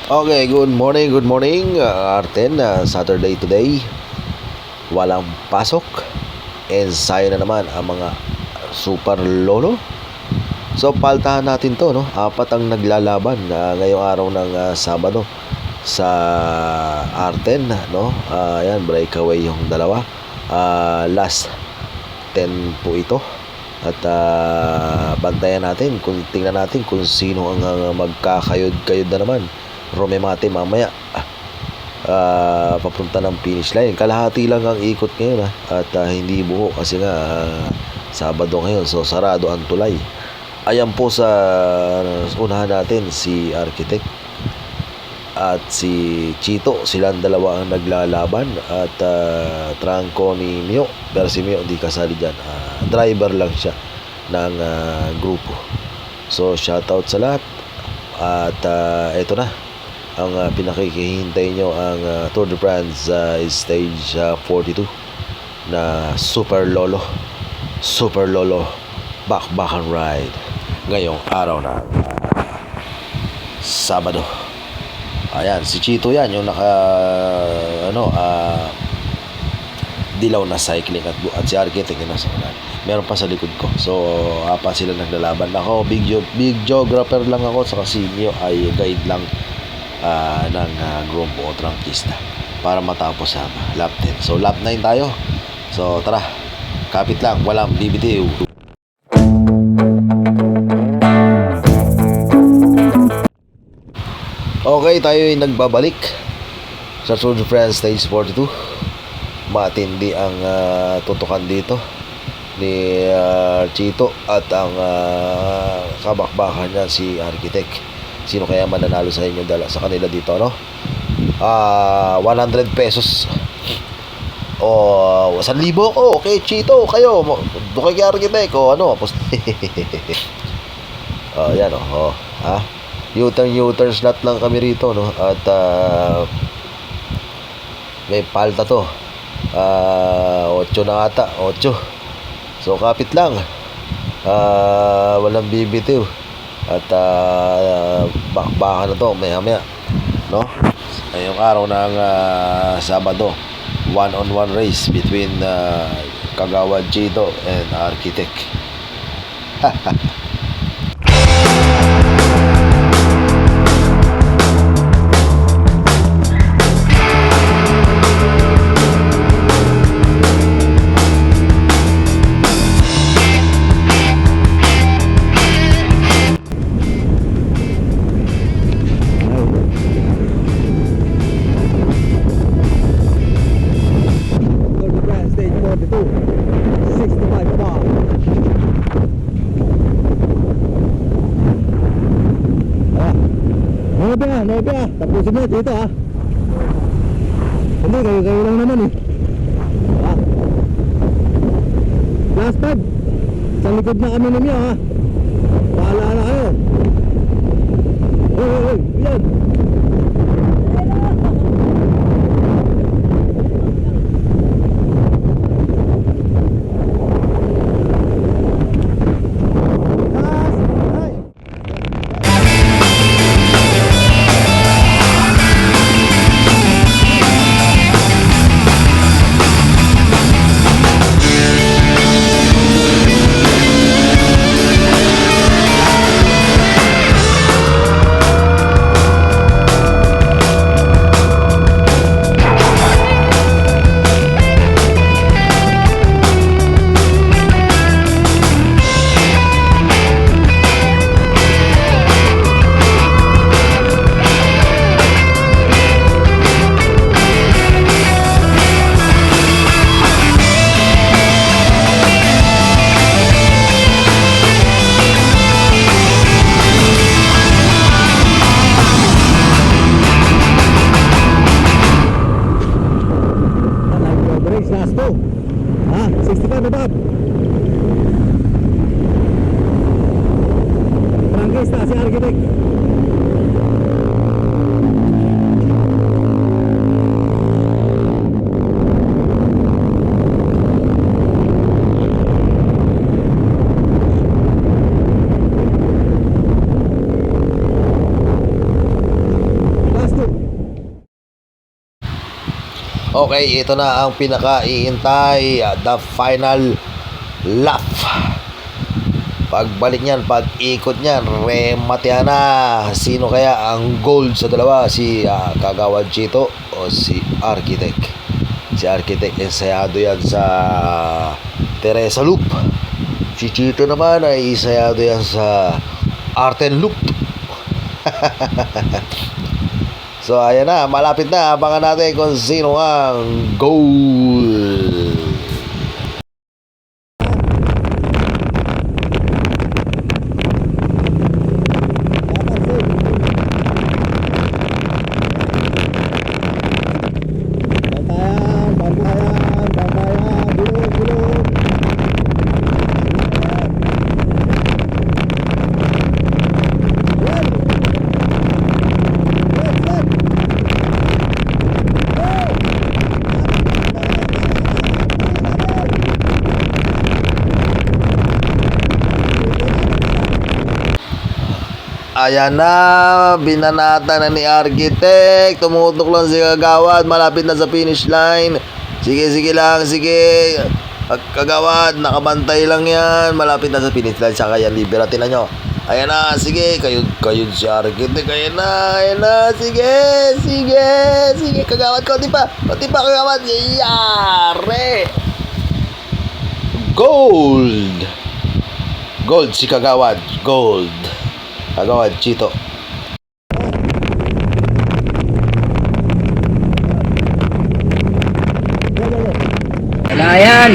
Okay, good morning, Arten. Saturday today, walang pasok. Ensayo na naman ang mga super lolo. So, paltahan natin to, no? Apat ang naglalaban ngayong araw ng Sabado sa Arten, no? Ayan, breakaway yung dalawa. Last 10 po ito. At bantayan natin, tingnan natin kung sino ang magkakayod-kayod na naman. Romemate mamaya papunta ng finish line. Kalahati lang ang ikot ngayon at hindi buo kasi nga Sabado ngayon, so sarado ang tulay. Ayan po sa unahan natin si Architect at si Chito, silang dalawa ang naglalaban at trangko ni Mio, pero si Mio hindi kasali dyan, driver lang siya ng grupo. So shoutout sa lahat at eto na ang pinakikihintay nyo, ang Tour de France stage 42 na Super Lolo Bakbakan Ride ngayong araw na Sabado. Ayan, si Chito yan, yung naka dilaw na cycling at si Architect yung nasa unan. Meron pa sa likod ko. So, apat sila naglalaban. Ako, big geographer lang ako, saka si Mio ay guide lang ng grupo o trangkista para matapos ang lap 10. So lap 9 tayo. So tara, kapit lang, walang bibitiw. Okay, tayo ay nagbabalik sa Tour de France Stage 42. Matindi ang tutukan dito ni Chito at ang kabakbakan niya si Architect. Sino kaya mananalo sa inyo sa kanila dito, no? 100 pesos o 1,000 ko. Okay, Chito, kayo doon kay Architect o ano? Yan U-turn slot lang kami rito, no? At may palta to, 8 na ata, 8. So kapit lang, walang bibitiw at bakbakan na to maya, no? Ngayong araw ng Sabado, 1-on-1 race between Kagawad Chito and Architect. Nebya, tapusin mo dito Hindi, kayo lang naman Last time, sa likod na kami ninyo Bahala na kayo. Yan. Okay, ito na ang pinaka-iintay, the final lap. Pagbalik niyan, pag-ikot niyan, rematehan na. Sino kaya ang gold sa dalawa? Si Kagawad Chito o si Architect? Si Architect, ensayado yan sa Teresa Loop. Si Chito naman ay ensayado yan sa Arten Loop. So ayan na, malapit na. Abangan natin kung sino ang goal. Bantayan, bantayan, bantayan, bilog, bilog. Yan. Yan, yan. Ayan na, binanata na ni Architect. Tumutok lang si Kagawad, malapit na sa finish line. Sige, sige lang, sige. Kagawad, nakabantay lang yan. Malapit na sa finish line, saka yan, libera. Tinan nyo. Ayan na, sige, kayo si Architect. Ayan na, sige, sige, sige. Kagawad, konti pa, Kagawad. Yare! Gold! Gold si Kagawad, gold. Kagawad, Chito. Wala yan.